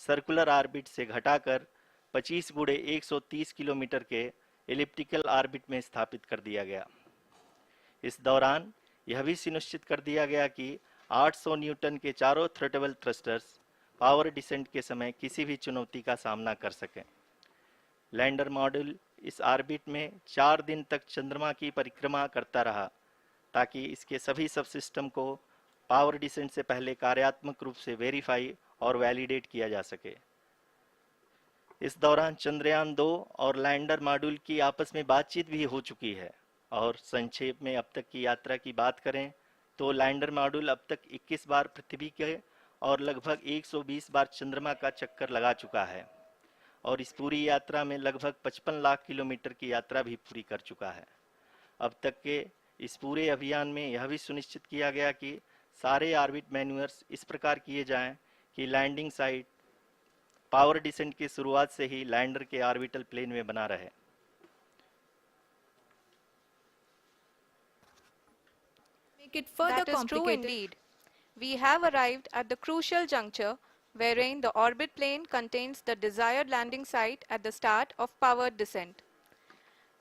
Circular orbit से घटाकर 25 गुणे 130 किलोमीटर के एलिप्टिकल ऑर्बिट में स्थापित कर दिया गया। इस दौरान यह भी सुनिश्चित कर दिया गया कि 800 न्यूटन के चारों थ्रोटेबल थ्रस्टर्स पावर डिसेंट के समय किसी भी चुनौती का सामना कर सकें। लैंडर मॉड्यूल इस ऑर्बिट में 4 दिन तक चंद्रमा की परिक्रमा करता रहा ताकि इसके सभी सबसिस्टम को पावर डिसेंट से पहले कार्यात्मक रूप से वेरीफाई और वैलिडेट किया जा सके। इस दौरान चंद्रयान 2 और लैंडर मॉड्यूल की आपस में बातचीत भी हो चुकी है। और संक्षेप में अब तक की यात्रा की बात करें तो लैंडर मॉड्यूल अब तक 21 बार पृथ्वी के और लगभग 120 बार चंद्रमा का चक्कर लगा चुका है और इस पूरी यात्रा में लगभग 55 लाख किलोमीटर की यात्रा भी पूरी कर चुका है। अब तक के इस पूरे अभियान में यह भी सुनिश्चित किया गया कि सारे ऑर्बिट मैन्यूअर्स इस प्रकार किए जाएं कि लैंडिंग साइट पावर डिसेंट की शुरुआत से ही लैंडर के ऑर्बिटल प्लेन में बना रहे। That is true indeed. We have arrived at the crucial juncture wherein the orbit plane contains the desired landing site at the start of powered descent.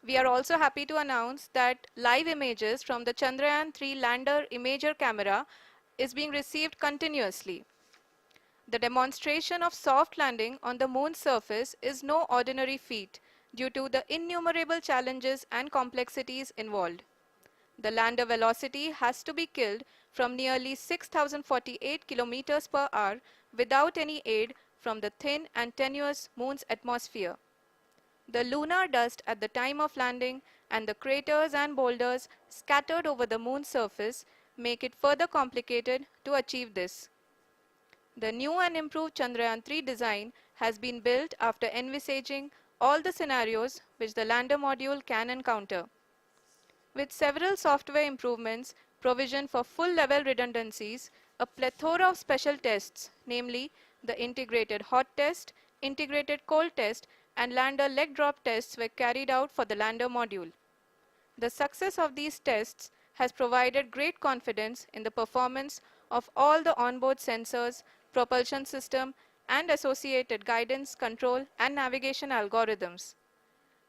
We are also happy to announce that live images from the Chandrayaan-3 lander imager camera is being received continuously. The demonstration of soft landing on the moon's surface is no ordinary feat due to the innumerable challenges and complexities involved. The lander velocity has to be killed from nearly 6,048 kilometers per hour without any aid from the thin and tenuous moon's atmosphere. The lunar dust at the time of landing and the craters and boulders scattered over the moon's surface make it further complicated to achieve this. The new and improved Chandrayaan-3 design has been built after envisaging all the scenarios which the lander module can encounter. With several software improvements, provision for full-level redundancies, a plethora of special tests, namely the integrated hot test, integrated cold test, and lander leg drop tests were carried out for the lander module. The success of these tests has provided great confidence in the performance of all the onboard sensors, propulsion system, and associated guidance, control, and navigation algorithms.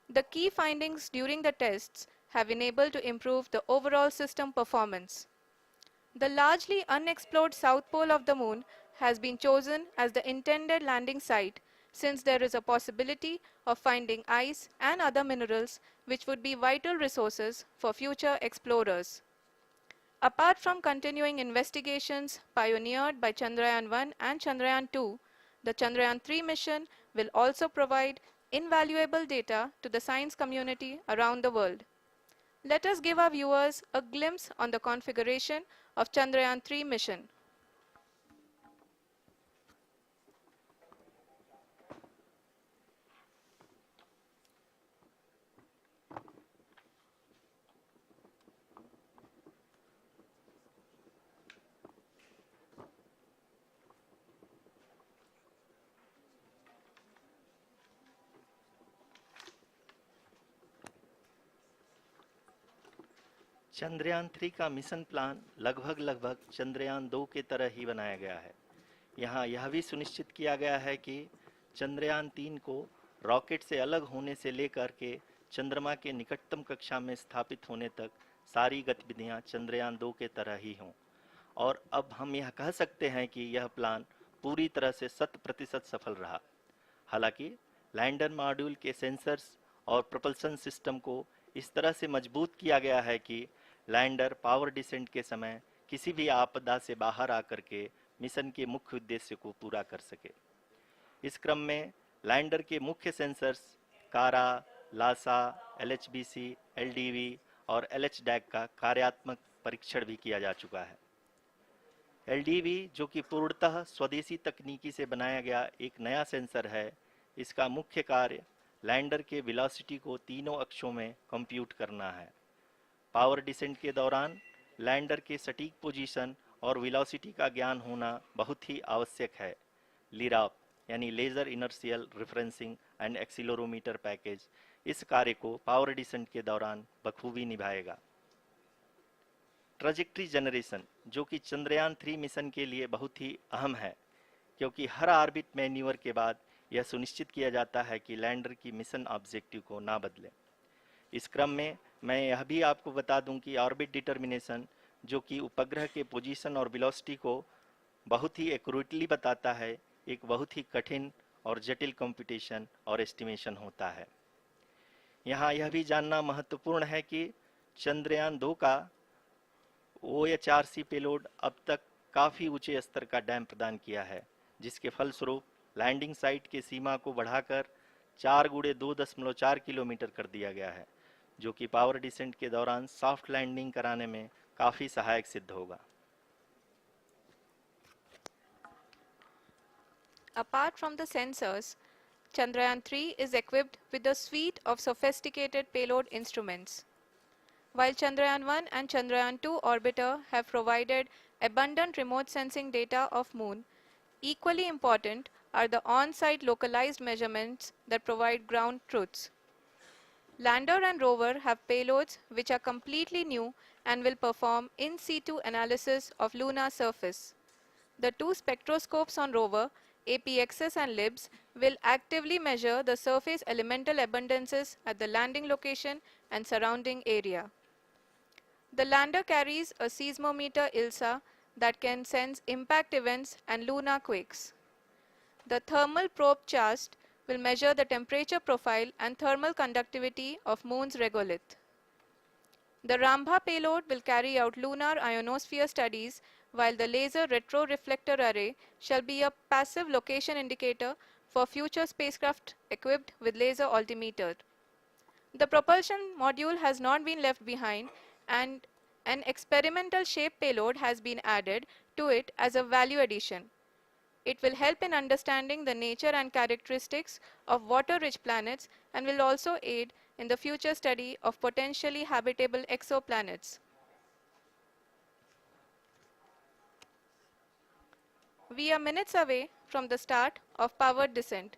The key findings during the tests have enabled to improve the overall system performance. The largely unexplored south pole of the moon has been chosen as the intended landing site since there is a possibility of finding ice and other minerals which would be vital resources for future explorers. Apart from continuing investigations pioneered by Chandrayaan-1 and Chandrayaan-2, the Chandrayaan-3 mission will also provide invaluable data to the science community around the world. Let us give our viewers a glimpse on the configuration of Chandrayaan-3 mission. Chandrayaan 3 का mission plan लगभग चंद्रयान 2 के तरह ही बनाया गया है। यहाँ यह भी सुनिश्चित किया गया है कि चंद्रयान 3 को रॉकेट से अलग होने से लेकर के चंद्रमा के निकटतम कक्षा में स्थापित होने तक सारी गतिविधियाँ चंद्रयान 2 के तरह ही हों। और अब हम यह कह सकते हैं कि यह प्लान पूरी तरह से 100% सफल रहा। हालांकि लैंडर मॉड्यूल के सेंसर्स और प्रोपल्शन सिस्टम को इस तरह से मजबूत किया गया है कि लैंडर पावर डिसेंट के समय किसी भी आपदा से बाहर आकर के मिशन के मुख्य उद्देश्य को पूरा कर सके। इस क्रम में लैंडर के मुख्य सेंसर्स कारा, लासा, LHBC, LDV और LHDAC का कार्यात्मक परीक्षण भी किया जा चुका है। LDV जो कि पूर्णतः स्वदेशी तकनीकी से बनाया गया एक नया सेंसर है, इसका मुख्य कार्य लैंडर के वेलोसिटी को तीनों अक्षों में कंप्यूट करना है। पावर डिसेंट के दौरान लैंडर के सटीक पोजीशन और वेलोसिटी का ज्ञान होना बहुत ही आवश्यक है। लिराप यानी laser inertial referencing and accelerometer package इस कार्य को पावर डिसेंट के दौरान बखूबी निभाएगा। ट्रैजेक्टरी जनरेशन जो कि चंद्रयान 3 मिशन के लिए बहुत ही अहम है, क्योंकि हर ऑर्बिट मैन्यूवर के बाद यह सुनिश्चित किया जाता है कि लैंडर की मिशन ऑब्जेक्टिव को ना बदले। इस क्रम में मैं यह भी आपको बता दूं कि ऑर्बिट डिटर्मिनेशन, जो कि उपग्रह के पोजीशन और वेलोसिटी को बहुत ही एक्यूरेटली बताता है, एक बहुत ही कठिन और जटिल कंप्यूटेशन और एस्टिमेशन होता है। यहाँ यह भी जानना महत्वपूर्ण है कि चंद्रयान 2 का OHRC पेलोड अब तक काफ़ी ऊंचे स्तर का डैम प्रदान किया है, जिसके फलस्वरूप लैंडिंग साइट की सीमा को बढ़ाकर 4x2.4 किलोमीटर कर दिया गया है, जो कि पावर डिसेंट के दौरान सॉफ्ट लैंडिंग कराने में काफ़ी सहायक सिद्ध होगा। Apart from the sensors, Chandrayaan-3 is equipped with a suite of sophisticated payload instruments. While Chandrayaan-1 and Chandrayaan-2 orbiter have provided abundant remote sensing data of Moon, equally important are the on-site localized measurements that provide ground truths. Lander and rover have payloads which are completely new and will perform in situ analysis of lunar surface. The two spectroscopes on rover, APXS and LIBS, will actively measure the surface elemental abundances at the landing location and surrounding area. The lander carries a seismometer ILSA that can sense impact events and lunar quakes. The thermal probe CHAST will measure the temperature profile and thermal conductivity of Moon's regolith. The Rambha payload will carry out lunar ionosphere studies, while the laser retroreflector array shall be a passive location indicator for future spacecraft equipped with laser altimeter. The propulsion module has not been left behind, and an experimental shape payload has been added to it as a value addition. It will help in understanding the nature and characteristics of water-rich planets and will also aid in the future study of potentially habitable exoplanets. We are minutes away from the start of powered descent.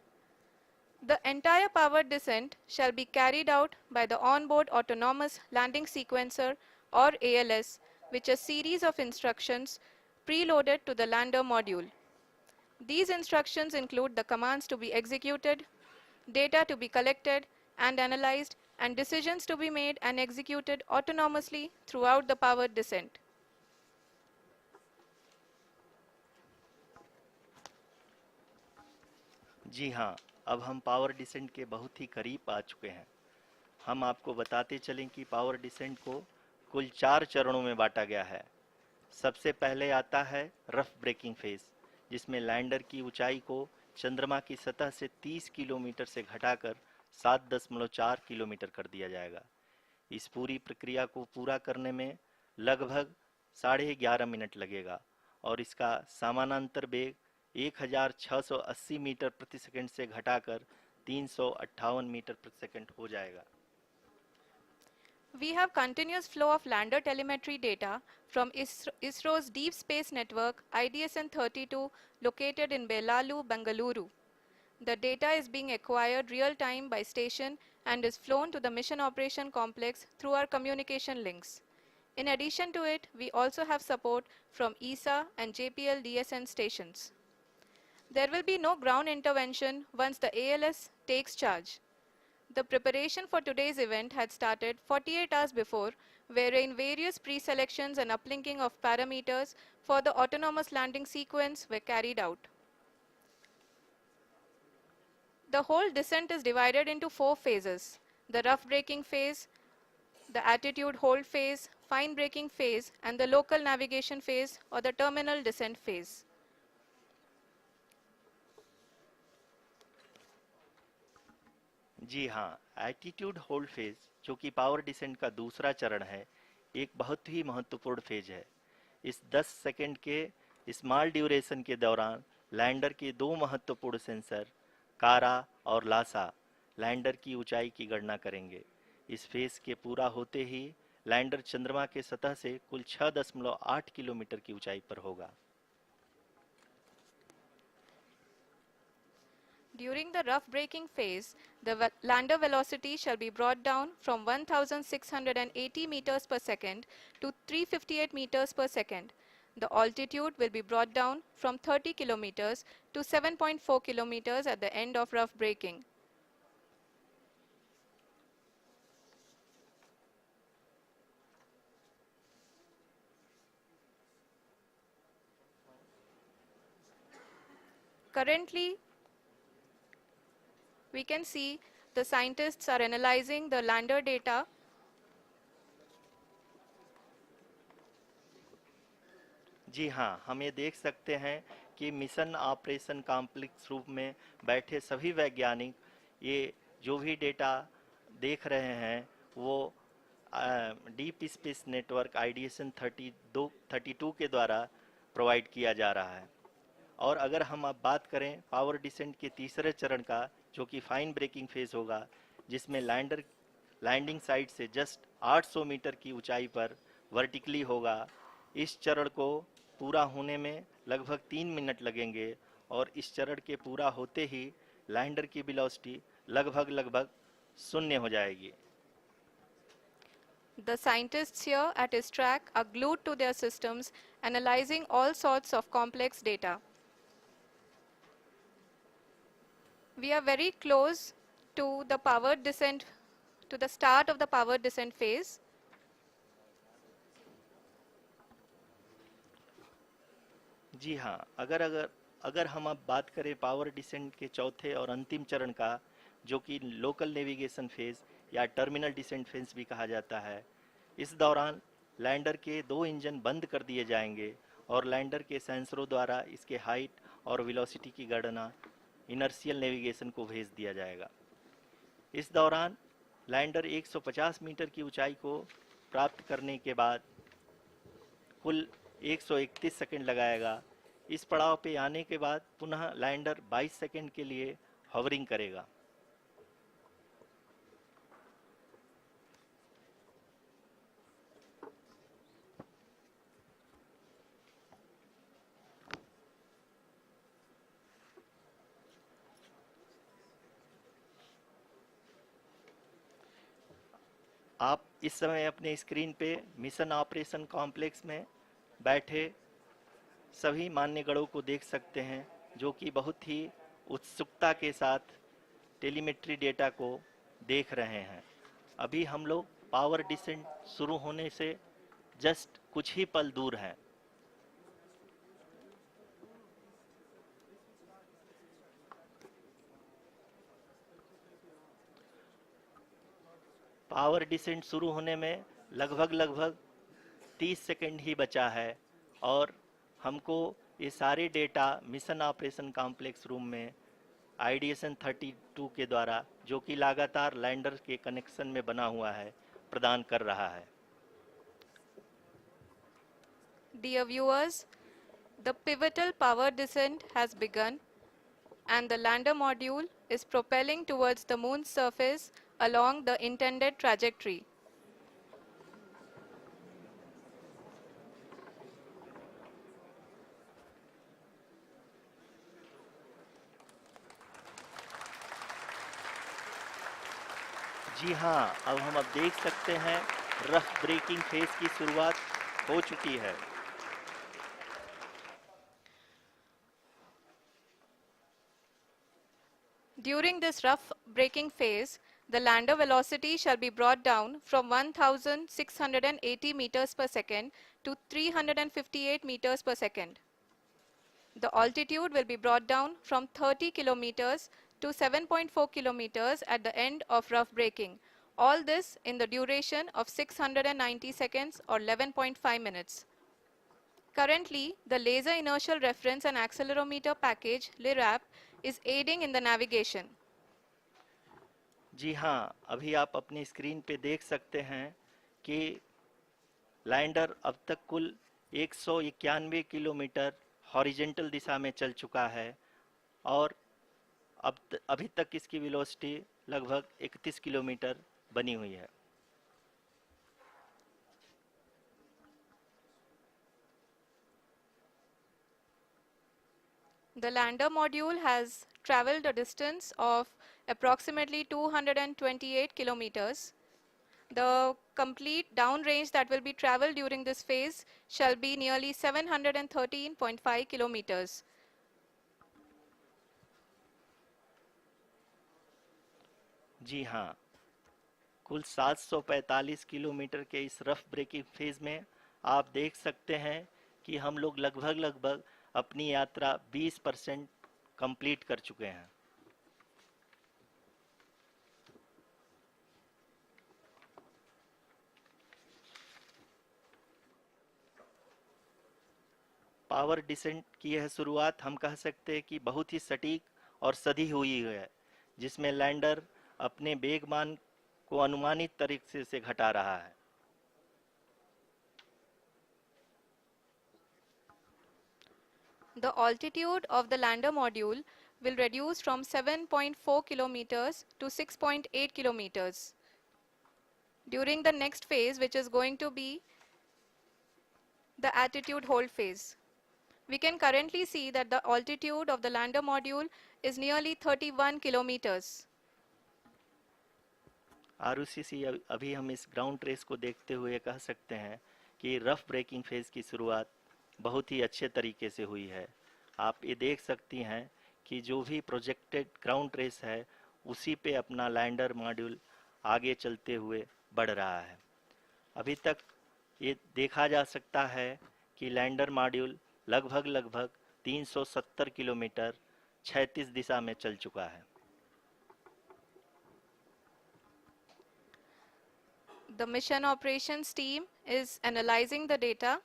The entire powered descent shall be carried out by the onboard autonomous landing sequencer, or ALS, which is a series of instructions preloaded to the lander module. These instructions include the commands to be executed, data to be collected and analyzed, and decisions to be made and executed autonomously throughout the powered descent. जी हाँ, अब हम power descent के बहुत ही करीब आ चुके हैं। हम आपको बताते चलें कि पावर डिसेंट को कुल 4 चरणों में बांटा गया है। सबसे पहले आता है रफ ब्रेकिंग फेज, जिसमें लैंडर की ऊंचाई को चंद्रमा की सतह से 30 किलोमीटर से घटाकर 7.4 किलोमीटर कर दिया जाएगा। इस पूरी प्रक्रिया को पूरा करने में लगभग 11.5 मिनट लगेगा और इसका समानांतर वेग 1680 मीटर प्रति सेकंड से घटाकर 358 मीटर प्रति सेकंड हो जाएगा। We have continuous flow of lander telemetry data from ISRO's Deep Space Network IDSN-32 located in Belalu, Bengaluru. The data is being acquired real-time by station and is flown to the Mission Operation Complex through our communication links. In addition to it, we also have support from ESA and JPL DSN stations. There will be no ground intervention once the ALS takes charge. The preparation for today's event had started 48 hours before, wherein various pre-selections and uplinking of parameters for the autonomous landing sequence were carried out. The whole descent is divided into 4 phases: the rough braking phase, the attitude hold phase, fine braking phase, and the local navigation phase or the terminal descent phase. जी हाँ, attitude hold phase, जो कि power descent का दूसरा चरण है, एक बहुत ही महत्वपूर्ण फेज है। इस 10 सेकंड के स्मॉल ड्यूरेशन के दौरान लैंडर के 2 महत्वपूर्ण सेंसर कारा और लासा लैंडर की ऊंचाई की गणना करेंगे। इस फेज के पूरा होते ही लैंडर चंद्रमा के सतह से कुल 6.8 किलोमीटर की ऊंचाई पर होगा। During the rough braking phase, the lander velocity shall be brought down from 1680 meters per second to 358 meters per second. The altitude will be brought down from 30 kilometers to 7.4 kilometers at the end of rough braking. Currently, we can see the scientists are analyzing the lander data. जी हाँ, हम ये देख सकते हैं कि mission operation complex रूप में बैठे सभी वैज्ञानिक ये जो भी डेटा देख रहे हैं वो डीप स्पेस नेटवर्क आईडीएसन 32 के द्वारा प्रोवाइड किया जा रहा है। और अगर हम अब बात करें पावर डिसेंट के तीसरे चरण का, जो कि फाइन ब्रेकिंग फेज होगा, जिसमें लैंडर लैंडिंग साइट से जस्ट 800 मीटर की ऊंचाई पर वर्टिकली होगा। इस चरण को पूरा होने में लगभग 3 मिनट लगेंगे और इस चरण के पूरा होते ही लैंडर की वेलोसिटी लगभग शून्य हो जाएगी। The scientists here at his track are glued to their systems, analyzing all sorts of complex data. We are very close to the powered descent, to the start of the powered descent phase. जी हाँ, अगर अगर अगर हम अब बात करें power descent के चौथे और अंतिम चरण का, जो कि लोकल नेविगेशन फेज या टर्मिनल डिसेंट फेज भी कहा जाता है, इस दौरान लैंडर के 2 इंजन बंद कर दिए जाएंगे और लैंडर के सेंसरों द्वारा इसके हाइट और वेलोसिटी की गणना इनर्शियल नेविगेशन को भेज दिया जाएगा। इस दौरान लैंडर 150 मीटर की ऊंचाई को प्राप्त करने के बाद कुल 131 सेकंड लगाएगा। इस पड़ाव पे आने के बाद पुनः लैंडर 22 सेकंड के लिए हवरिंग करेगा। आप इस समय अपने स्क्रीन पे मिशन ऑपरेशन कॉम्प्लेक्स में बैठे सभी मान्यगणों को देख सकते हैं, जो कि बहुत ही उत्सुकता के साथ टेलीमेट्री डेटा को देख रहे हैं। अभी हम लोग पावर डिसेंट शुरू होने से जस्ट कुछ ही पल दूर हैं। पावर डिसेंट शुरू होने में लगभग 30 सेकंड ही बचा है और हमको ये सारे data mission operation complex room में आईडीएसन 32 के द्वारा, जो कि लगातार लैंडर के कनेक्शन में बना हुआ है, प्रदान कर रहा है। Dear viewers, the pivotal power descent has begun and the lander module is propelling towards the moon's surface along the intended trajectory. जी हाँ, अब हम देख सकते हैं रफ ब्रेकिंग फेज की शुरुआत हो चुकी है। During this rough braking phase, the lander velocity shall be brought down from 1680 meters per second to 358 meters per second. The altitude will be brought down from 30 kilometers to 7.4 kilometers at the end of rough braking. All this in the duration of 690 seconds or 11.5 minutes. Currently, the Laser Inertial Reference and Accelerometer package (LIRAP) is aiding in the navigation. जी हाँ, अभी आप अपनी screen पे देख सकते हैं कि lander अब तक कुल 191 किलोमीटर हॉरिजेंटल दिशा में चल चुका है और अभी तक इसकी वेलोसिटी लगभग 31 किलोमीटर बनी हुई है। The lander module has traveled a distance of approximately 228 kilometers The complete downrange that will be traveled during this phase shall be nearly 713.5 kilometers. जी हाँ, कुल 745 किलोमीटर के इस रफ ब्रेकिंग फेज में आप देख सकते हैं कि हम लोग लगभग लगभग अपनी यात्रा 20% कंप्लीट कर चुके हैं। पावर डिसेंट की यह शुरुआत हम कह सकते हैं कि बहुत ही सटीक और सधी हुई है, जिसमें लैंडर अपने वेगमान को अनुमानित तरीके से घटा रहा है। The altitude of the lander module will reduce from 7.4 kilometers to 6.8 kilometers. During the next phase, which is going to be the attitude hold phase. We can currently see that the altitude of the lander module is nearly 31 kilometers. Arushi, अभी हम इस ground trace को देखते हुए कह सकते हैं कि रफ ब्रेकिंग फेज की शुरुआत बहुत ही अच्छे तरीके से हुई है। आप ये देख सकती हैं कि जो भी प्रोजेक्टेड ग्राउंड ट्रेस है उसी पे अपना लैंडर मॉड्यूल आगे चलते हुए बढ़ रहा है। अभी तक ये देखा जा सकता है कि लैंडर मॉड्यूल लगभग लगभग 370 किलोमीटर क्षैतिज दिशा में चल चुका है। The mission operations team is analyzing the data.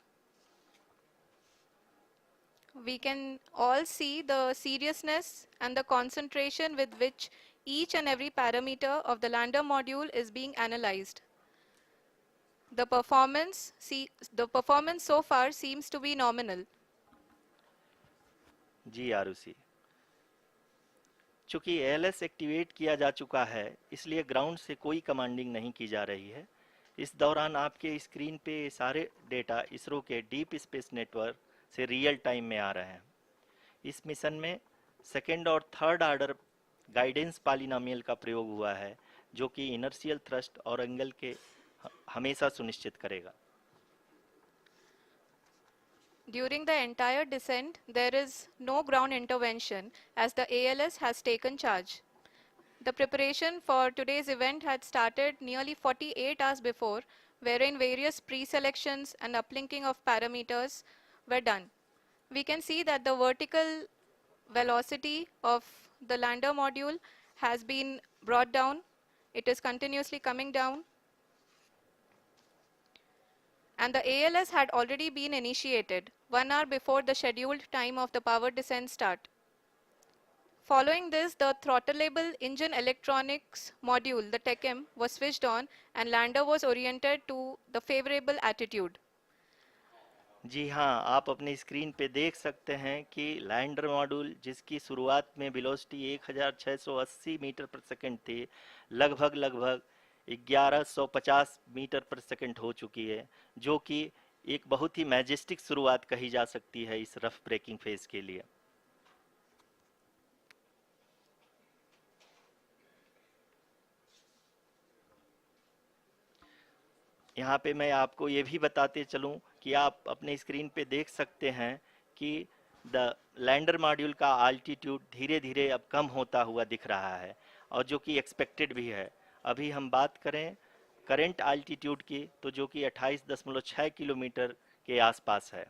We can all see the seriousness and the concentration with which each and every parameter of the lander module is being analyzed. The performance so far seems to be nominal. जी आरुषि, चूंकि ALS activate किया जा चुका है इसलिए ground से कोई commanding नहीं की जा रही है। इस दौरान आपके स्क्रीन पे सारे डेटा इसरो के डीप स्पेस नेटवर्क से रियल टाइम में आ रहे हैं। इस मिशन में सेकेंड और थर्ड ऑर्डर गाइडेंस पॉलिनोमियल का प्रयोग हुआ है, जो कि इनर्शियल थ्रस्ट और एंगल के हमेशा सुनिश्चित करेगा। During the entire descent, there is no ground intervention as the ALS has taken charge. The preparation for today's event had started nearly 48 hours before, wherein various pre-selections and uplinking of parameters were done. We can see that the vertical velocity of the lander module has been brought down. It is continuously coming down. And the ALS had already been initiated 1 hour before the scheduled time of the power descent start. Following this, the throttleable engine electronics module, the TECM, was switched on and lander was oriented to the favorable attitude. जी हाँ, आप अपनी screen पे देख सकते हैं कि lander module जिसकी शुरुआत में वेलोसिटी 1680 मीटर पर सेकंड थी, लगभग लगभग 1150 मीटर पर सेकंड हो चुकी है, जो कि एक बहुत ही मैजेस्टिक शुरुआत कही जा सकती है इस रफ ब्रेकिंग फेज के लिए। यहाँ पे मैं आपको ये भी बताते चलूँ कि आप अपने स्क्रीन पे देख सकते हैं कि द लैंडर मॉड्यूल का आल्टीट्यूड धीरे धीरे अब कम होता हुआ दिख रहा है, और जो कि एक्सपेक्टेड भी है। अभी हम बात करें करंट आल्टीट्यूड की, तो जो कि 28.6 किलोमीटर के आसपास है।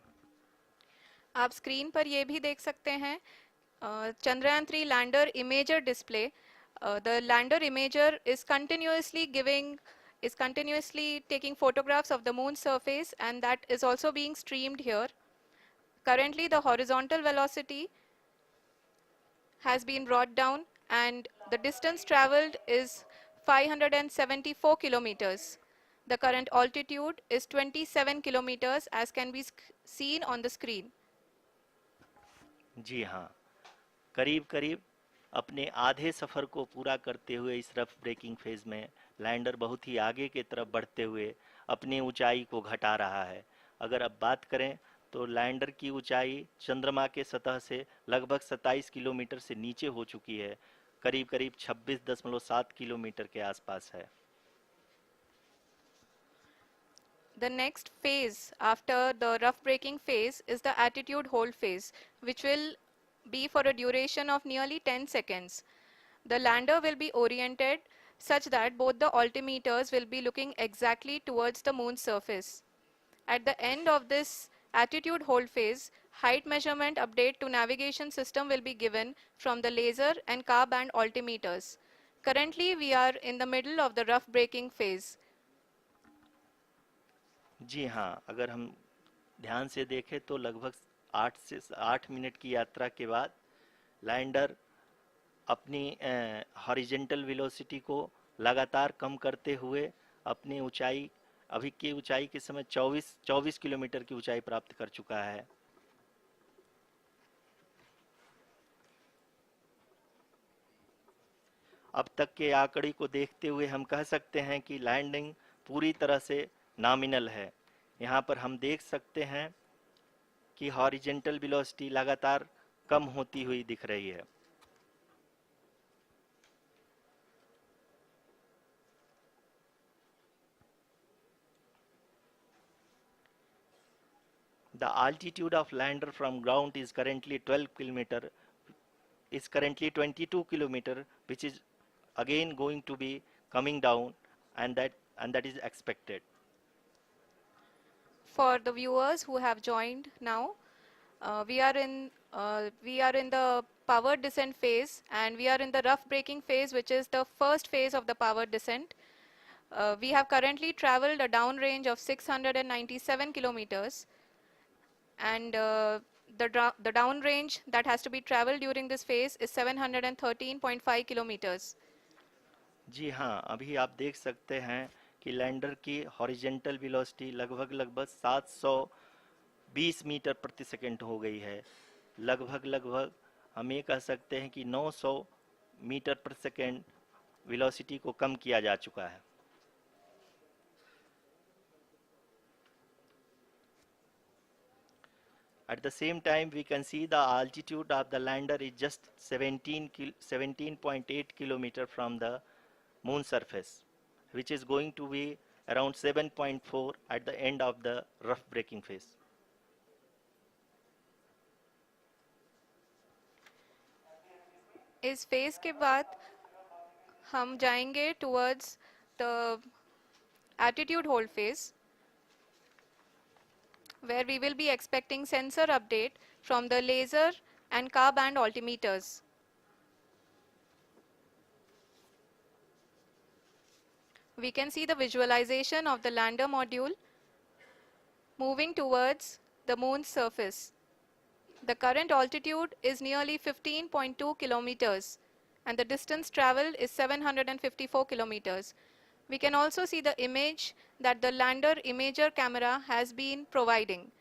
आप स्क्रीन पर ये भी देख सकते हैं Chandrayaan 3 lander imager display. The lander imager is continuously taking photographs of the moon's surface, and that is also being streamed here. Currently, the horizontal velocity has been brought down and the distance traveled is 574 kilometers. The current altitude is 27 kilometers as can be seen on the screen. जी हाँ, करीब करीब अपने आधे सफ़र को पूरा करते हुए इस रफ ब्रेकिंग फेज में लैंडर बहुत ही आगे की तरफ बढ़ते हुए अपनी ऊंचाई को घटा रहा है। अगर अब बात करें तो लैंडर की ऊंचाई चंद्रमा के सतह से लगभग 27 किलोमीटर से नीचे हो चुकी है, करीब करीब 26.7 किलोमीटर के आसपास है। The next phase after the rough braking phase is the attitude hold phase, which will be for a duration of nearly 10 seconds. The lander will be oriented such that both the altimeters will be looking exactly towards the moon's surface. At the end of this attitude hold phase, height measurement update to navigation system will be given from the laser and car band altimeters. Currently, we are in the middle of the rough braking phase. जी हाँ, अगर हम ध्यान से देखें तो लगभग 8 की यात्रा के बाद लैंडर अपनी हॉरिजेंटल वेलोसिटी को लगातार कम करते हुए अपनी ऊंचाई अभी की ऊंचाई के समय 24 किलोमीटर की ऊंचाई प्राप्त कर चुका है। अब तक के आंकड़ी को देखते हुए हम कह सकते हैं कि लैंडिंग पूरी तरह से नॉमिनल है। यहाँ पर हम देख सकते हैं कि हॉरिजेंटल वेलोसिटी लगातार कम होती हुई दिख रही है। The altitude of lander from ground is currently 12 kilometer, is currently 22 kilometer, which is again going to be coming down, and that is expected. For the viewers who have joined now, we are in the power descent phase, and we are in the rough braking phase, which is the first phase of the power descent. We have currently traveled a downrange of 697 kilometers, and the downrange that has to be traveled during this phase is 713.5 kilometers. जी हाँ, अभी आप देख सकते हैं कि lander की horizontal velocity लगभग 720 metre प्रति सेकंड हो गई है। लगभग हम ये कह सकते हैं कि 900 मीटर प्रति सेकंड वेलोसिटी को कम किया जा चुका है। At the same time, we can see the altitude of the lander is just 17.8 kilometer from the moon surface, which is going to be around 7.4 at the end of the rough braking phase. इस phase के बाद हम जाएंगे towards the attitude hold phase, where we will be expecting sensor update from the laser and car band altimeters. We can see the visualization of the lander module moving towards the moon's surface. The current altitude is nearly 15.2 kilometers, and the distance traveled is 754 kilometers. We can also see the image that the lander imager camera has been providing.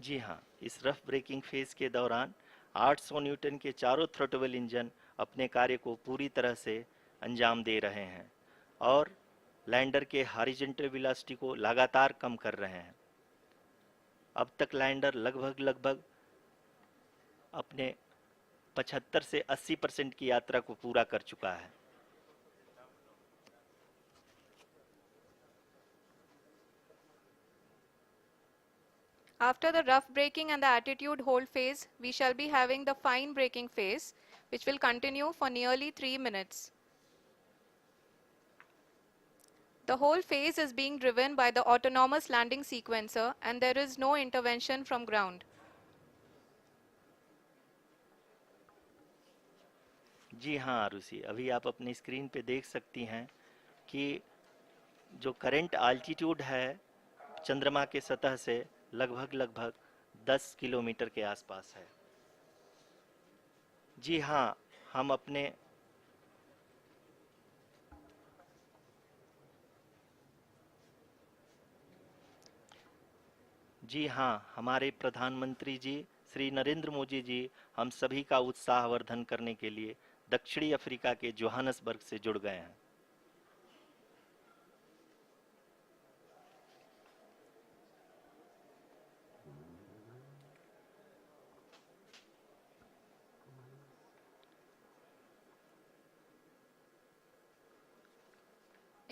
जी हाँ, इस rough breaking phase के दौरान 800 Newton के चारों throttle engine अपने कार्य को पूरी तरह से अंजाम दे रहे हैं और लैंडर के हॉरिजॉन्टल वेलोसिटी को लगातार कम कर रहे हैं। अब तक लैंडर लगभग अपने 75 से 80% की यात्रा को पूरा कर चुका है। After the rough braking and the attitude hold phase, we shall be having the fine braking phase, which will continue for nearly 3 minutes. The whole phase is being driven by the autonomous landing sequencer, and there is no intervention from ground. जी हाँ आरुषि, अभी आप अपनी screen पे देख सकती हैं कि जो करंट आल्टीट्यूड है चंद्रमा के सतह से लगभग 10 किलोमीटर के आसपास है। जी हाँ, हम अपने जी हाँ, हमारे प्रधानमंत्री जी श्री नरेंद्र मोदी जी हम सभी का उत्साहवर्धन करने के लिए दक्षिणी अफ्रीका के जोहानसबर्ग से जुड़ गए हैं।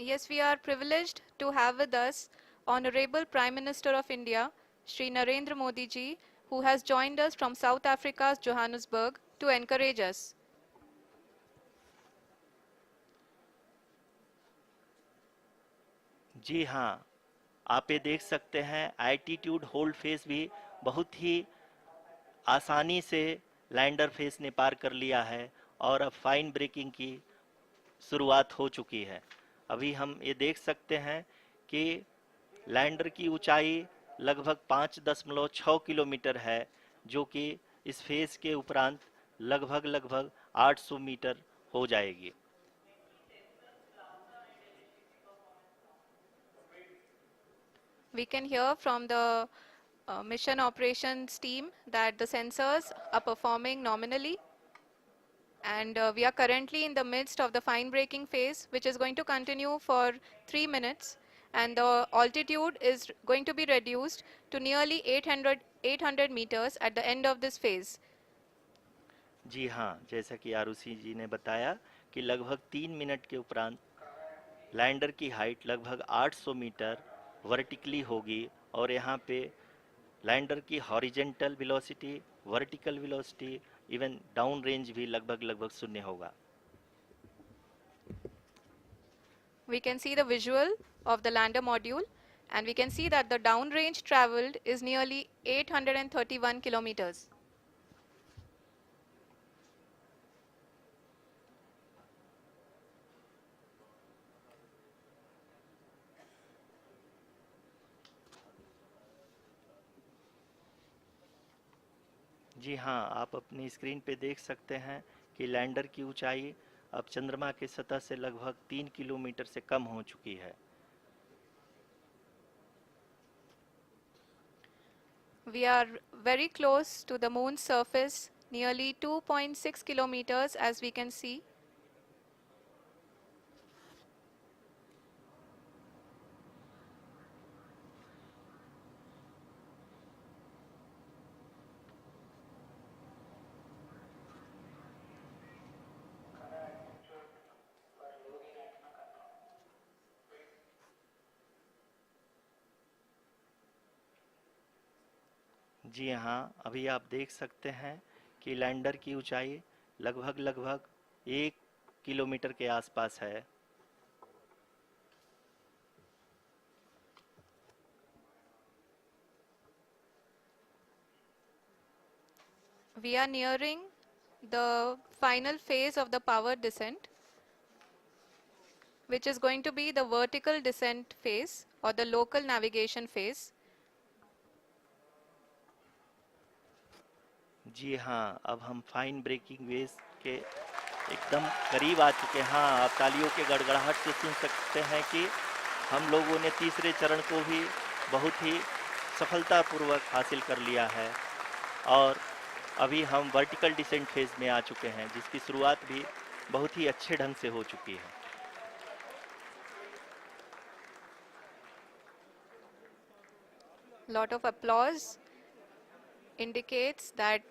Yes, we are privileged to have with us Honorable Prime Minister of India, Shri Narendra Modi ji, who has joined us from South Africa's Johannesburg to encourage us. जी हाँ, आप ये देख सकते हैं एल्टीट्यूड होल्ड फेस भी बहुत ही आसानी से लैंडर फेस ने पार कर लिया है और अब फाइन ब्रेकिंग की शुरुआत हो चुकी है। अभी हम ये देख सकते हैं कि लैंडर की ऊंचाई लगभग 5.6 किलोमीटर है, जो कि इस फेज के उपरांत लगभग लगभग 800 मीटर हो जाएगी। We can hear from the mission operations team that the sensors are performing nominally, and we are currently in the midst of the fine braking phase, which is going to continue for 3 minutes, and the altitude is going to be reduced to nearly 800 meters at the end of this phase. जी हाँ, जैसा कि आरुषि जी ने बताया कि लगभग 3 minute के उपरांत lander की हाइट लगभग 800 मीटर वर्टिकली होगी और यहाँ पे लैंडर की horizontal velocity, vertical velocity, even down range भी लगभग लगभग शून्य होगा। We can see the visual of the lander module, and we can see that the downrange traveled is nearly 831 kilometers. जी हाँ, आप अपनी स्क्रीन पे देख सकते हैं कि लैंडर की ऊंचाई अब चंद्रमा की सतह से लगभग 3 किलोमीटर से कम हो चुकी है। We are very close to the moon's surface, nearly 2.6 kilometers as we can see. जी हाँ, अभी आप देख सकते हैं कि लैंडर की ऊंचाई लगभग लगभग 1 किलोमीटर के आसपास है। We are nearing the final phase of the power descent, which is going to be the vertical descent phase or the local navigation phase. जी हाँ, अब हम फाइन ब्रेकिंग वेव के एकदम करीब आ चुके हैं। हाँ, आप तालियों के गड़गड़ाहट से सुन सकते हैं कि हम लोगों ने तीसरे चरण को भी बहुत ही सफलतापूर्वक हासिल कर लिया है और अभी हम वर्टिकल डिसेंट फेज में आ चुके हैं, जिसकी शुरुआत भी बहुत ही अच्छे ढंग से हो चुकी है। Lot of applause indicates that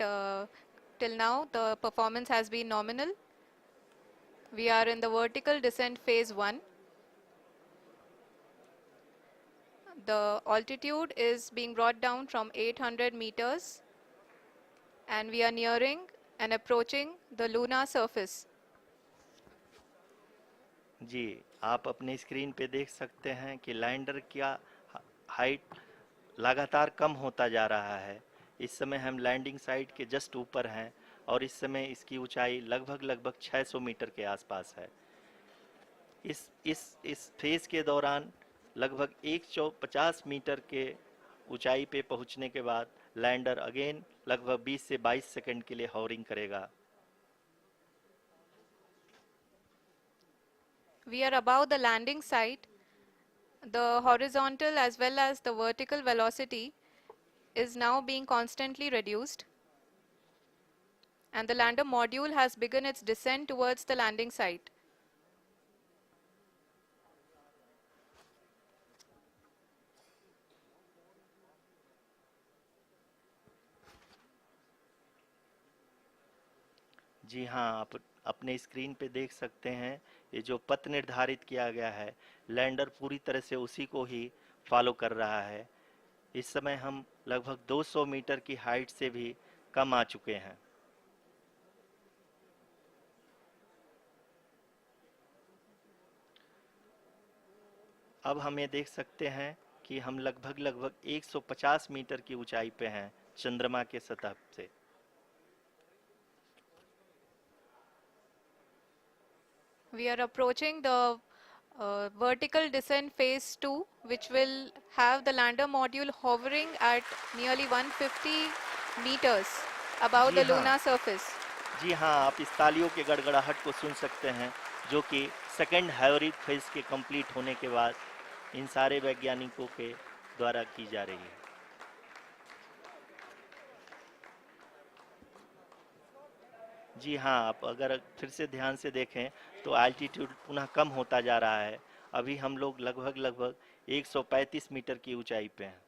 till now the performance has been nominal. We are in the vertical descent phase 1. The altitude is being brought down from 800 meters, and we are nearing and approaching the lunar surface. जी, आप अपने screen पे देख सकते हैं कि lander का height लगातार कम होता जा रहा है। इस समय हम लैंडिंग साइट के जस्ट ऊपर हैं और इस समय इसकी ऊंचाई लगभग लगभग 600 मीटर के आसपास है। इस फेज के दौरान लगभग 150 मीटर के ऊंचाई पे पहुंचने के बाद लैंडर अगेन लगभग 20 से 22 सेकंड के लिए हॉवरिंग करेगा। We are above the landing site. The horizontal as well as the vertical velocity is now being constantly reduced, and the lander module has begun its descent towards the landing site. जी हाँ, आप अपने screen पे देख सकते हैं, ये जो पथ निर्धारित किया गया है, लैंडर पूरी तरह से उसी को ही फॉलो कर रहा है। इस समय हम लगभग 200 मीटर की हाइट से भी कम आ चुके हैं। अब हम ये देख सकते हैं कि हम लगभग 150 मीटर की ऊंचाई पे हैं चंद्रमा के सतह से। We are approaching the vertical descent phase 2, which will have the lander module hovering at nearly 150 meters above ji the हाँ, lunar surface. जी हाँ, आप इस तालियों के गड़गड़ाहट को सुन सकते हैं, जो कि सेकंड हाइब्रिड फेज के कंप्लीट होने के बाद इन सारे वैज्ञानिकों के द्वारा की जा रही है। जी हाँ, आप अगर फिर से ध्यान से देखें तो एल्टीट्यूड पुनः कम होता जा रहा है। अभी हम लोग लगभग 135 मीटर की ऊंचाई पे हैं।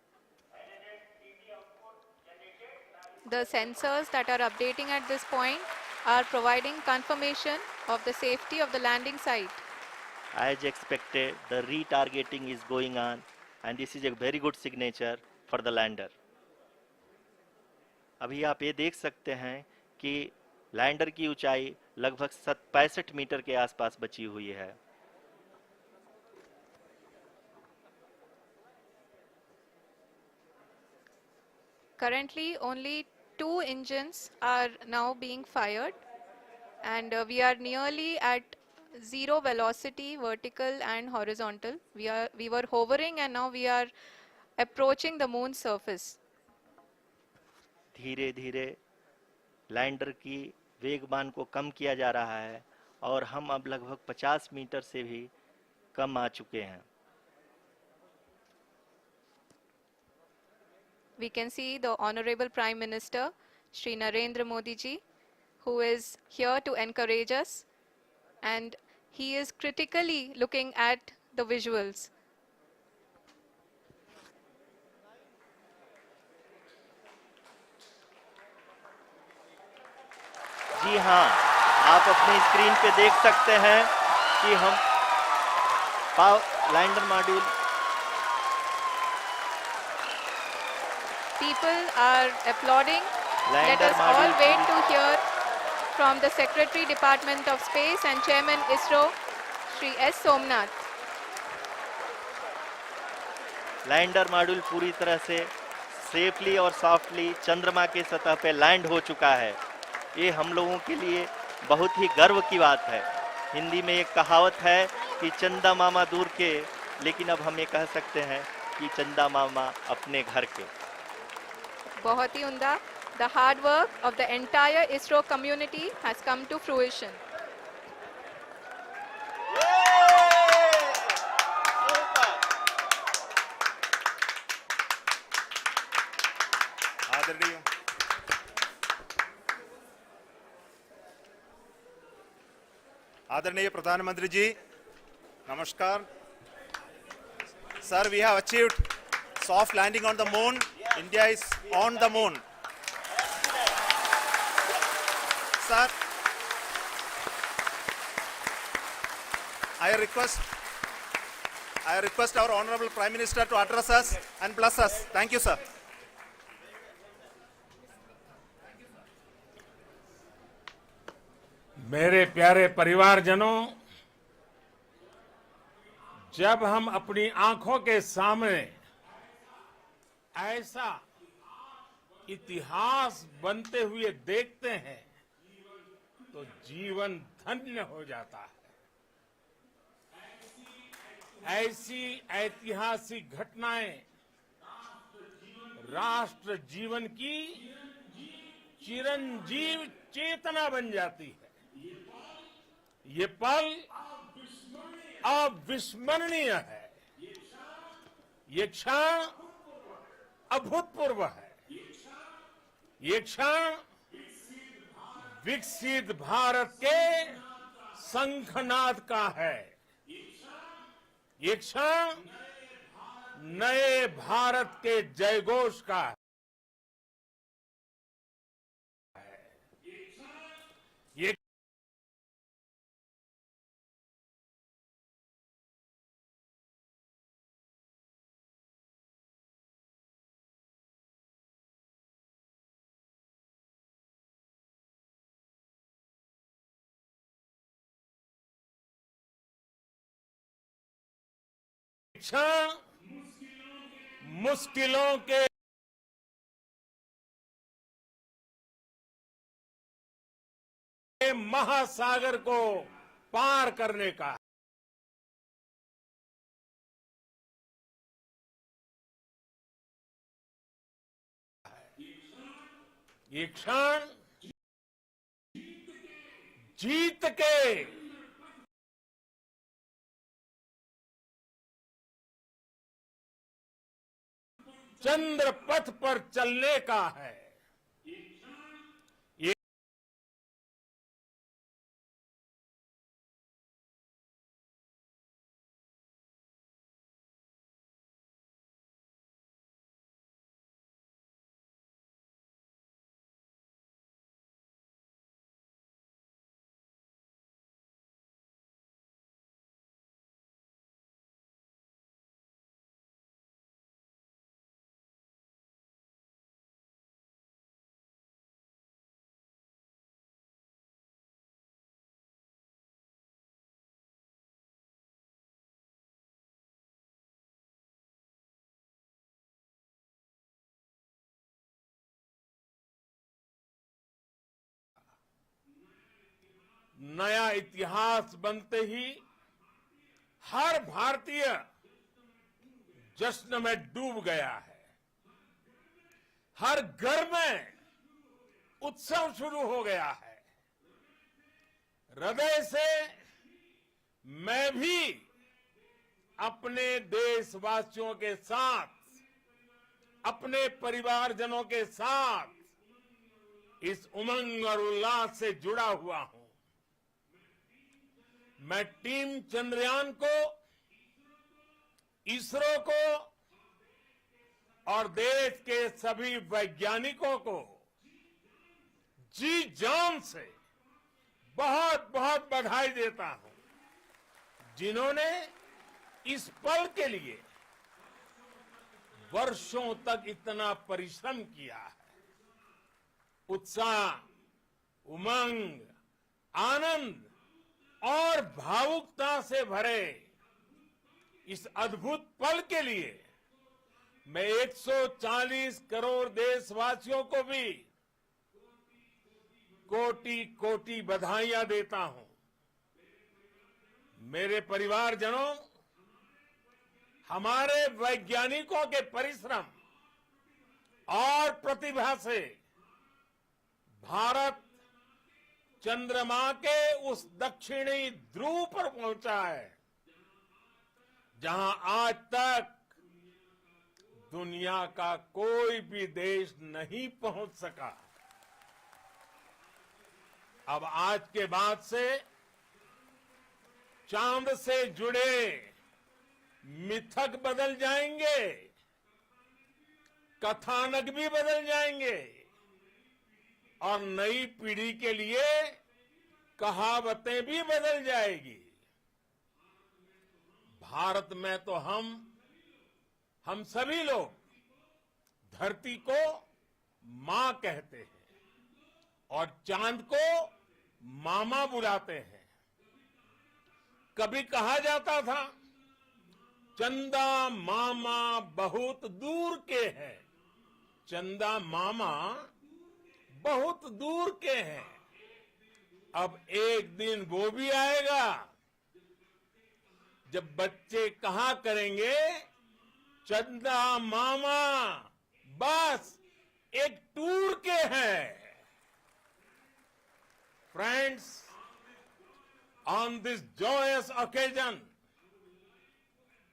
The sensors that are updating at this point are providing confirmation of the safety of the landing site. As expected, the retargeting is going on, and this is a very good signature for the lander. अभी आप ये देख सकते हैं कि lander की ऊंचाई लगभग 65 मीटर के आसपास बची हुई है। Currently, only 2 engines are now being fired, and we are nearly at zero velocity, vertical and horizontal. We were hovering, and now we are approaching the moon's surface. धीरे धीरे लैंडर की वेगमान को कम किया जा रहा है और हम अब लगभग 50 मीटर से भी कम आ चुके हैं। We can see the Honorable Prime Minister, Shri Narendra Modi ji, who is here to encourage us, and he is critically looking at the visuals. जी हाँ, आप अपनी स्क्रीन पे देख सकते हैं कि हम lander module People are applauding. Let lander us all module wait to hear from the Secretary Department of Space and Chairman ISRO, Shri S. Somnath. Lander module पूरी तरह से सेफली और सॉफ्टली चंद्रमा के सतह पे लैंड हो चुका है। ये हम लोगों के लिए बहुत ही गर्व की बात है। हिंदी में एक कहावत है कि चंदा मामा दूर के, लेकिन अब हम ये कह सकते हैं कि चंदा मामा अपने घर के। बहुत ही उम्दा. The hard work of the entire ISRO community has come to fruition. आदरणीय प्रधानमंत्री जी, नमस्कार. Sir, we have achieved soft landing on the moon. India is on the moon. Sir, I request our Honorable Prime Minister to address us and bless us. Thank you, sir. मेरे प्यारे परिवारजनों, जब हम अपनी आंखों के सामने ऐसा इतिहास बनते हुए देखते हैं तो जीवन धन्य हो जाता है। ऐसी ऐतिहासिक घटनाएं राष्ट्र जीवन की चिरंजीव चेतना बन जाती है। ये पल अविस्मरणीय है। ये क्षण अभूतपूर्व है। ये क्षण विकसित भारत के शंखनाद का है। ये क्षण नए भारत के जयघोष का है। ये क्षण मुश्किलों के महासागर को पार करने का ये क्षण जीत के चंद्र पथ पर चलने का है। ये नया इतिहास बनते ही हर भारतीय जश्न में डूब गया है। हर घर में उत्सव शुरू हो गया है। हृदय से मैं भी अपने देशवासियों के साथ, अपने परिवारजनों के साथ इस उमंग और उल्लास से जुड़ा हुआ हूं। मैं टीम चंद्रयान को, इसरो को और देश के सभी वैज्ञानिकों को जी जान से बहुत बहुत बधाई देता हूं, जिन्होंने इस पल के लिए वर्षों तक इतना परिश्रम किया है। उत्साह, उमंग, आनंद और भावुकता से भरे इस अद्भुत पल के लिए मैं 140 करोड़ देशवासियों को भी कोटि कोटि बधाइयां देता हूं। मेरे परिवारजनों, हमारे वैज्ञानिकों के परिश्रम और प्रतिभा से भारत चंद्रमा के उस दक्षिणी ध्रुव पर पहुंचा है, जहां आज तक दुनिया का कोई भी देश नहीं पहुंच सका। अब आज के बाद से चांद से जुड़े मिथक बदल जाएंगे, कथानक भी बदल जाएंगे और नई पीढ़ी के लिए कहावतें भी बदल जाएगी। भारत में तो हम सभी लोग धरती को मां कहते हैं और चांद को मामा बुलाते हैं। कभी कहा जाता था, चंदा मामा बहुत दूर के हैं। चंदा मामा बहुत दूर के हैं। अब एक दिन वो भी आएगा जब बच्चे कहा करेंगे, चंदा मामा बस एक टूर के हैं। Friends, on this joyous occasion,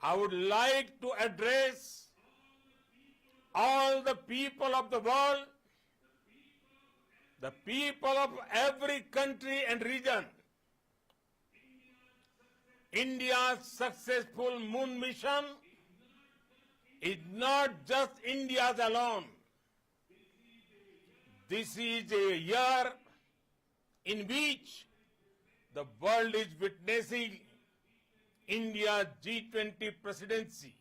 I would like to address all the people of the world, the people of every country and region. India's successful moon mission is not just India's alone. This is a year in which the world is witnessing India's G20 presidency.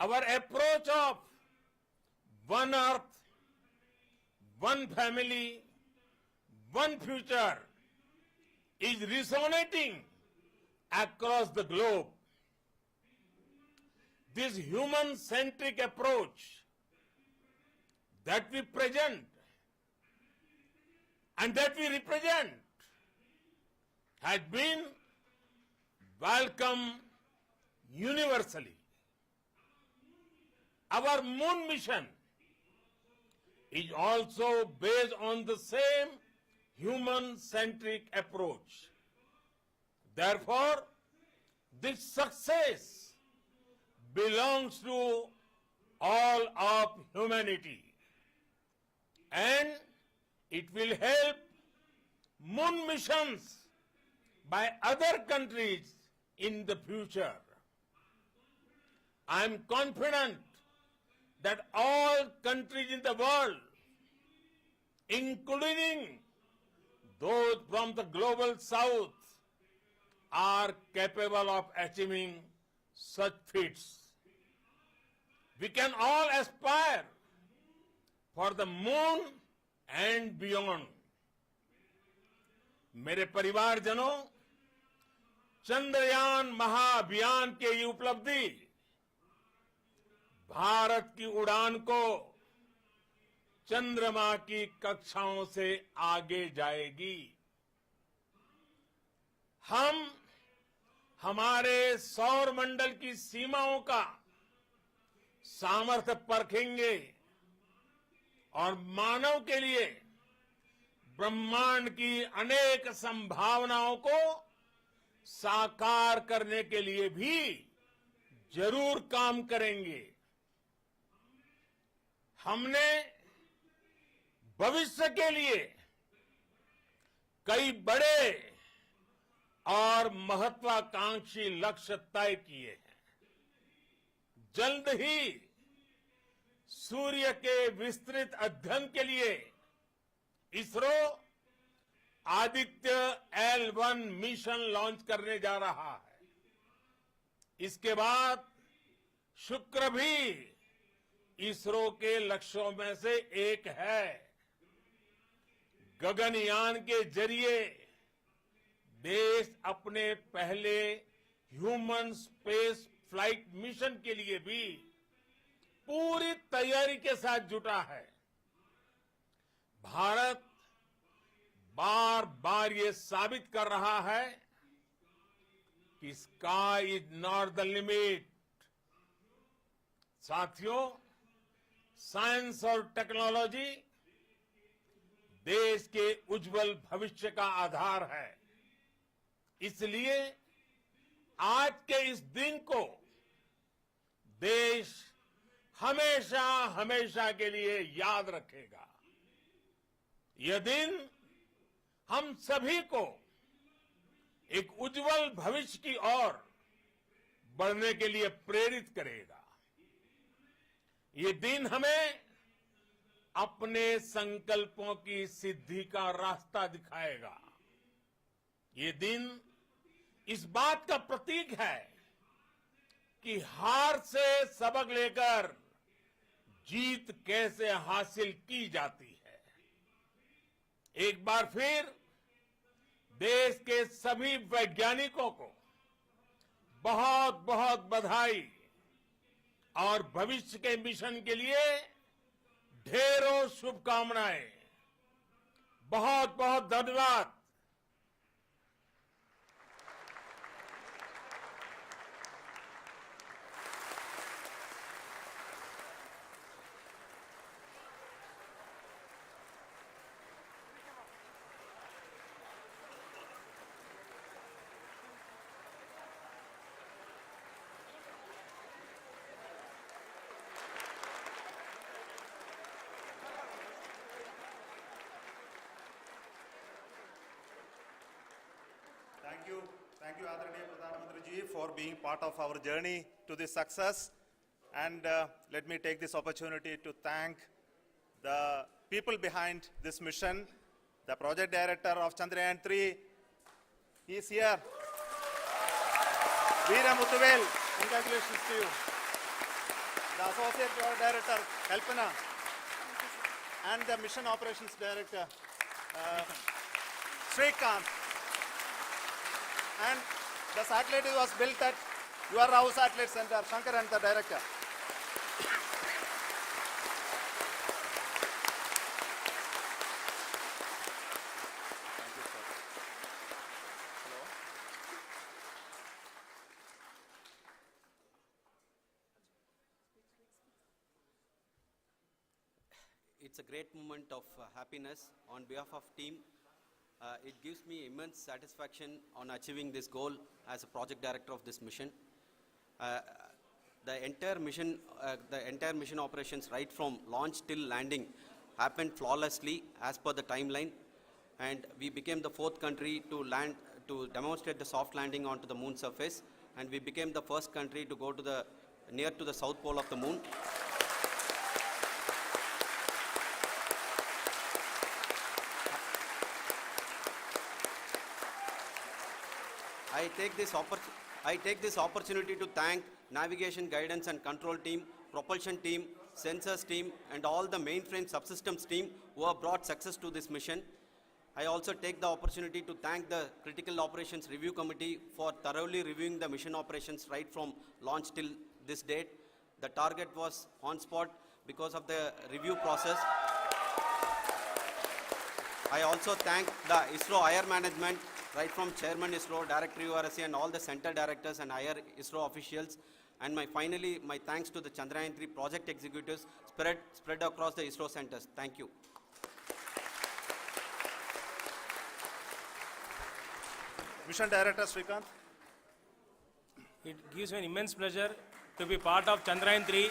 Our approach of one earth, one family, one future is resonating across the globe. this human-centric approach that we present and that we represent has been welcomed universally. Our moon mission is also based on the same human-centric approach. Therefore, this success belongs to all of humanity, and it will help moon missions by other countries in the future. I am confident that all countries in the world, including those from the global south, are capable of achieving such feats. We can all aspire for the moon and beyond. मेरे परिवारजनों, चंद्रयान महाअभियान के ये उपलब्धि भारत की उड़ान को चंद्रमा की कक्षाओं से आगे जाएगी। हम हमारे सौर मंडल की सीमाओं का सामर्थ्य परखेंगे और मानव के लिए ब्रह्मांड की अनेक संभावनाओं को साकार करने के लिए भी जरूर काम करेंगे। हमने भविष्य के लिए कई बड़े और महत्वाकांक्षी लक्ष्य तय किए हैं। जल्द ही सूर्य के विस्तृत अध्ययन के लिए ISRO Aditya L1 mission launch करने जा रहा है। इसके बाद शुक्र भी इसरो के लक्ष्यों में से एक है। गगनयान के जरिए देश अपने पहले ह्यूमन स्पेस फ्लाइट मिशन के लिए भी पूरी तैयारी के साथ जुटा है। भारत बार बार ये साबित कर रहा है कि sky is not the limit. साथियों, साइंस और टेक्नोलॉजी देश के उज्जवल भविष्य का आधार है। इसलिए आज के इस दिन को देश हमेशा हमेशा के लिए याद रखेगा। यह दिन हम सभी को एक उज्जवल भविष्य की ओर बढ़ने के लिए प्रेरित करेगा। ये दिन हमें अपने संकल्पों की सिद्धि का रास्ता दिखाएगा। ये दिन इस बात का प्रतीक है कि हार से सबक लेकर जीत कैसे हासिल की जाती है। एक बार फिर देश के सभी वैज्ञानिकों को बहुत बहुत बधाई और भविष्य के मिशन के लिए ढेरों शुभकामनाएं। बहुत बहुत धन्यवाद। Thank you, Adaraniya Pradhan Mantri ji, for being part of our journey to this success. And let me take this opportunity to thank the people behind this mission, the project director of Chandrayaan-3. He is here. Veera Muthuvel, congratulations to you. The associate project director, Kalpana, and the mission operations director, Srikanth. And the satellite was built at Your House Athlete Center, Shankaran, the director. It's a great moment of happiness on behalf of team. It gives me immense satisfaction on achieving this goal as a project director of this mission. The entire mission operations right from launch till landing happened flawlessly as per the timeline, and we became the 4th country to demonstrate the soft landing onto the moon surface, and we became the first country to go to near to the south pole of the moon. I take this opportunity to thank navigation, guidance and control team, propulsion team, sensors team and all the mainframe subsystems team who have brought success to this mission. I also take the opportunity to thank the Critical Operations Review Committee for thoroughly reviewing the mission operations right from launch till this date. The target was on spot because of the review process. I also thank the ISRO higher management, right from Chairman ISRO, Director URSC and all the center directors and higher ISRO officials. And finally, my thanks to the Chandrayaan-3 project executives spread across the ISRO centers. Thank you. Mission Director Srikanth. It gives me an immense pleasure to be part of Chandrayaan-3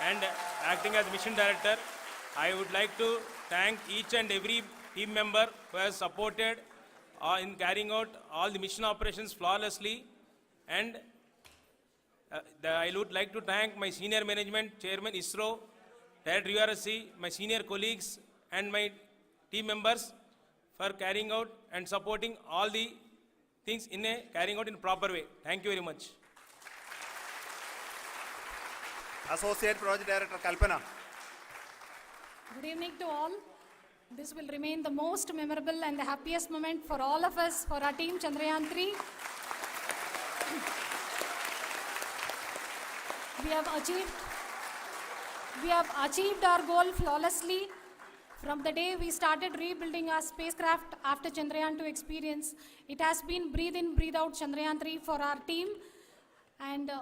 and acting as Mission Director. I would like to thank each and every team member who has supported in carrying out all the mission operations flawlessly, and I would like to thank my senior management, Chairman ISRO, Director URSC, my senior colleagues and my team members for carrying out and supporting all the things carrying out in a proper way. Thank you very much. Associate Project Director Kalpana. Good evening to all. This will remain the most memorable and the happiest moment for all of us, for our team Chandrayaan-3. We have achieved our goal flawlessly. From the day we started rebuilding our spacecraft after Chandrayaan-2 experience, it has been breathe in, breathe out Chandrayaan-3 for our team. And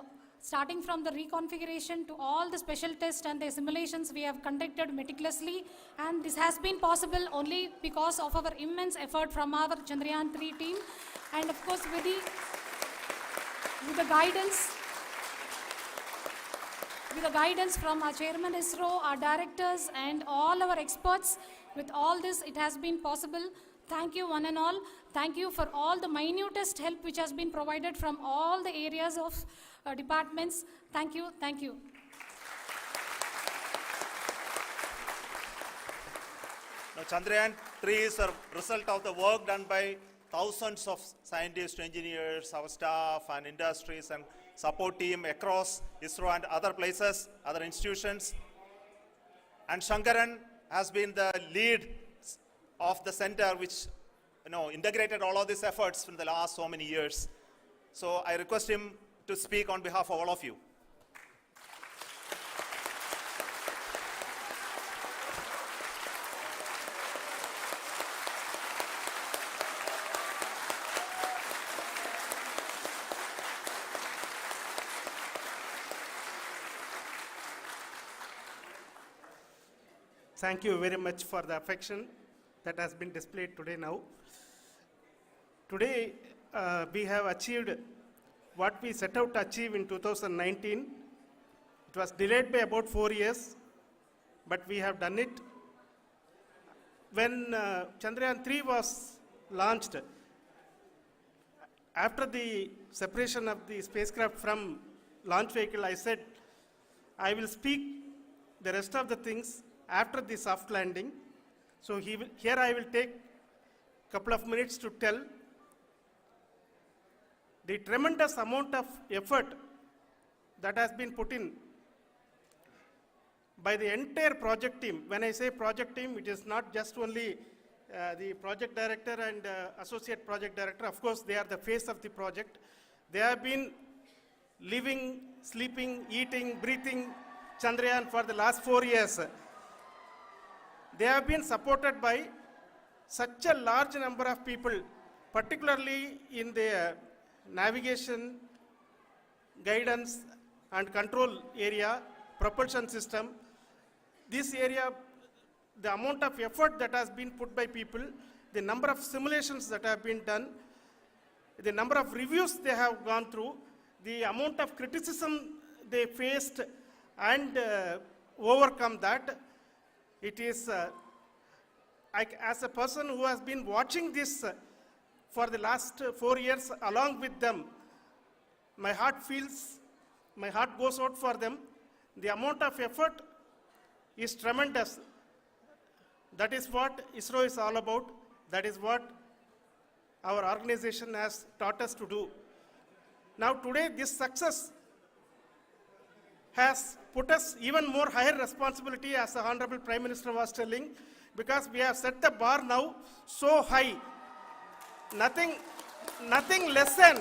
starting from the reconfiguration to all the special tests and the simulations we have conducted meticulously, and this has been possible only because of our immense effort from our Chandrayaan-3 team, and of course with the guidance from our Chairman ISRO, our directors and all our experts. With all this, it has been possible. Thank you one and all. Thank you for all the minutest help which has been provided from all the areas of departments. Thank you. Thank you. Now, Chandrayaan-3 is a result of the work done by thousands of scientists, engineers, our staff and industries and support team across ISRO and other places, other institutions. And Shankaran has been the lead of the center which integrated all of these efforts in the last so many years. So I request him to speak on behalf of all of you. Thank you very much for the affection that has been displayed today now. Today, we have achieved what we set out to achieve in 2019. It was delayed by about 4 years, but we have done it. When Chandrayaan-3 was launched, after the separation of the spacecraft from launch vehicle, I said, I will speak the rest of the things after the soft landing. So here I will take a couple of minutes to tell the tremendous amount of effort that has been put in by the entire project team. When I say project team, it is not just only the project director and associate project director. Of course, they are the face of the project. They have been living, sleeping, eating, breathing Chandrayaan for the last 4 years. They have been supported by such a large number of people, particularly in the navigation, guidance and control area, propulsion system. This area, the amount of effort that has been put by people, the number of simulations that have been done, the number of reviews they have gone through, the amount of criticism they faced and overcome that, it is, as a person who has been watching this for the last 4 years along with them, my heart goes out for them. The amount of effort is tremendous. That is what ISRO is all about. That is what our organization has taught us to do. Now today this success has put us even more higher responsibility, as the Honorable Prime Minister was telling, because we have set the bar now so high. Nothing less than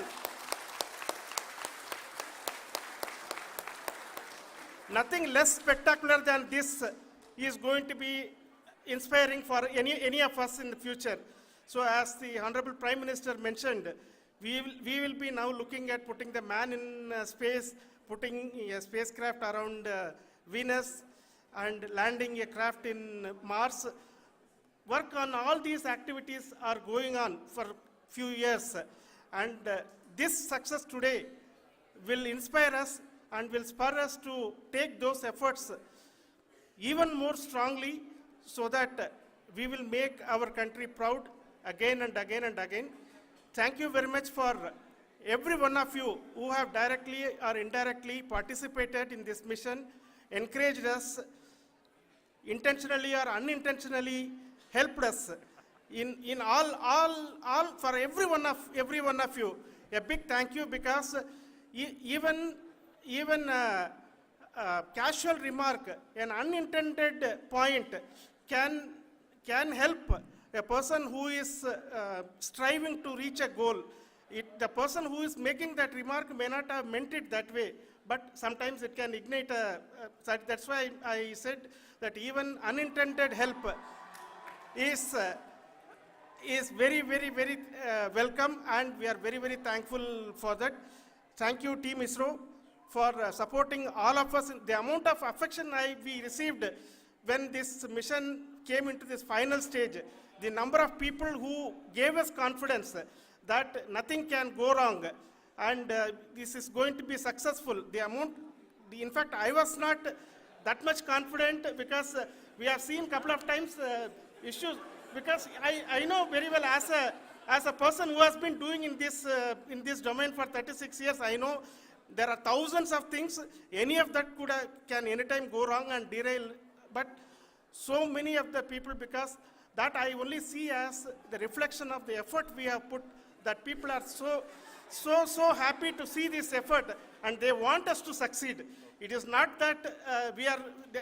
nothing less spectacular than this is going to be inspiring for any of us in the future. So as the Honorable Prime Minister mentioned, we will be now looking at putting the man in space, putting a spacecraft around Venus and landing a craft in Mars. Work on all these activities are going on for few years, and this success today will inspire us and will spur us to take those efforts even more strongly, so that we will make our country proud again and again and again. Thank you very much for every one of you who have directly or indirectly participated in this mission, encouraged us, intentionally or unintentionally helped us in all for every one of you. A big thank you, because even casual remark, an unintended point can help a person who is striving to reach a goal. The person who is making that remark may not have meant it that way, but sometimes it can ignite that's why I said that even unintended help is very, very, very welcome, and we are very, very thankful for that. Thank you, Team ISRO, for supporting all of us. The amount of affection we received when this mission came into this final stage, the number of people who gave us confidence that nothing can go wrong and this is going to be successful. In fact, I was not that much confident, because we have seen a couple of times issues, because I know very well as a person who has been doing in this domain for 36 years, I know there are thousands of things. Any of that can anytime go wrong and derail, but so many of the people, because that I only see as the reflection of the effort we have put, that people are so happy to see this effort and they want us to succeed. It is not that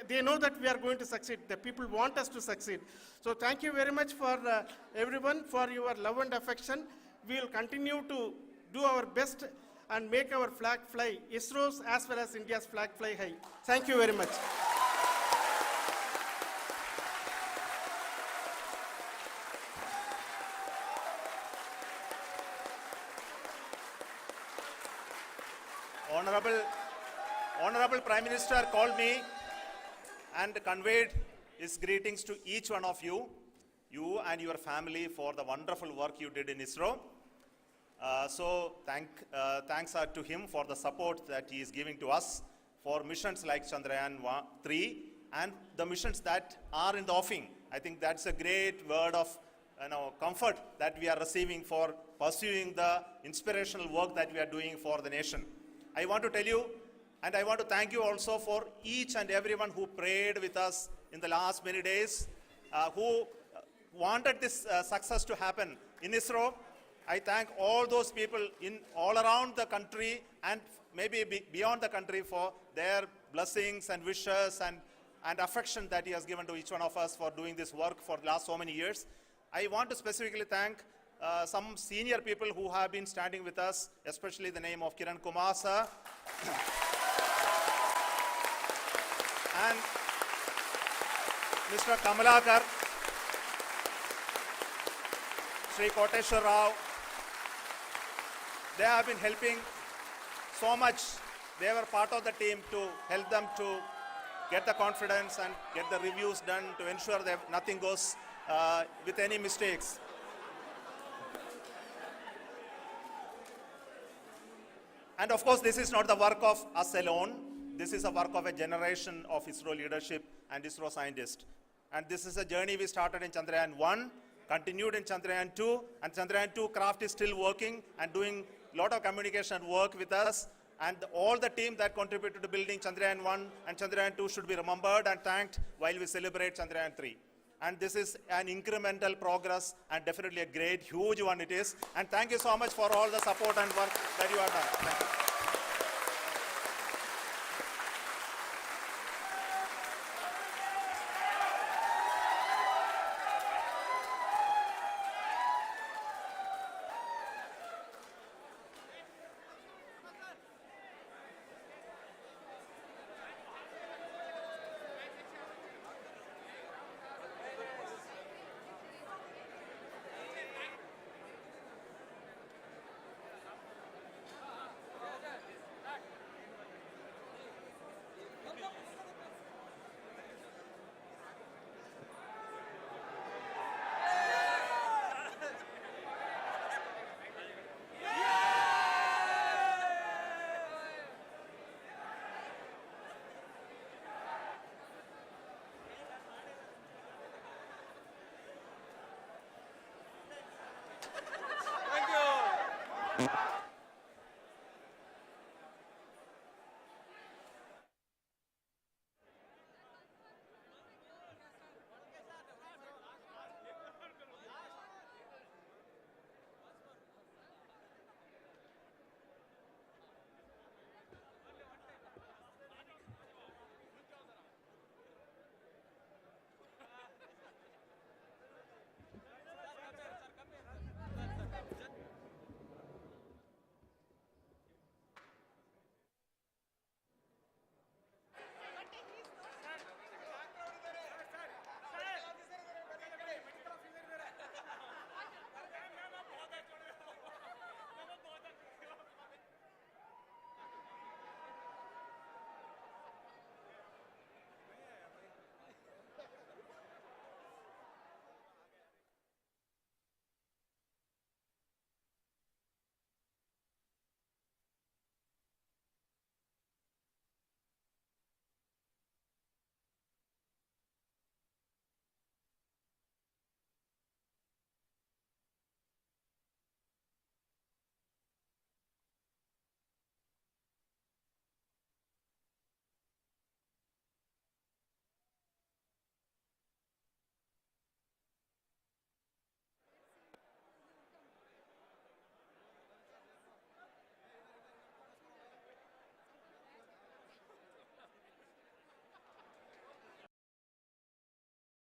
they know that we are going to succeed. The people want us to succeed. So thank you very much for everyone for your love and affection. We will continue to do our best and make our flag fly, ISRO's as well as India's flag fly high. Thank you very much. Honorable Prime Minister called me and conveyed his greetings to each one of you and your family, for the wonderful work you did in ISRO. So thanks are to him for the support that he is giving to us for missions like Chandrayaan-3 and the missions that are in the offing. I think that's a great word of comfort that we are receiving for pursuing the inspirational work that we are doing for the nation. I want to tell you, and I want to thank you also for each and everyone who prayed with us in the last many days, who wanted this success to happen in ISRO. I thank all those people all around the country and maybe beyond the country for their blessings and wishes and affection that he has given to each one of us for doing this work for the last so many years. I want to specifically thank some senior people who have been standing with us, especially the name of Kiran Kumar sir. And Mr. Kamalakar, Sri Koteshwar Rao. They have been helping so much. They were part of the team to help them to get the confidence and get the reviews done to ensure that nothing goes with any mistakes. And of course, this is not the work of us alone. This is a work of a generation of ISRO leadership and ISRO scientists. And this is a journey we started in Chandrayaan 1, continued in Chandrayaan 2, and Chandrayaan 2 craft is still working and doing a lot of communication work with us. And all the team that contributed to building Chandrayaan 1 and Chandrayaan 2 should be remembered and thanked while we celebrate Chandrayaan 3. And this is an incremental progress and definitely a great, huge one it is. And thank you so much for all the support and work that you have done. Thank you. Thank you.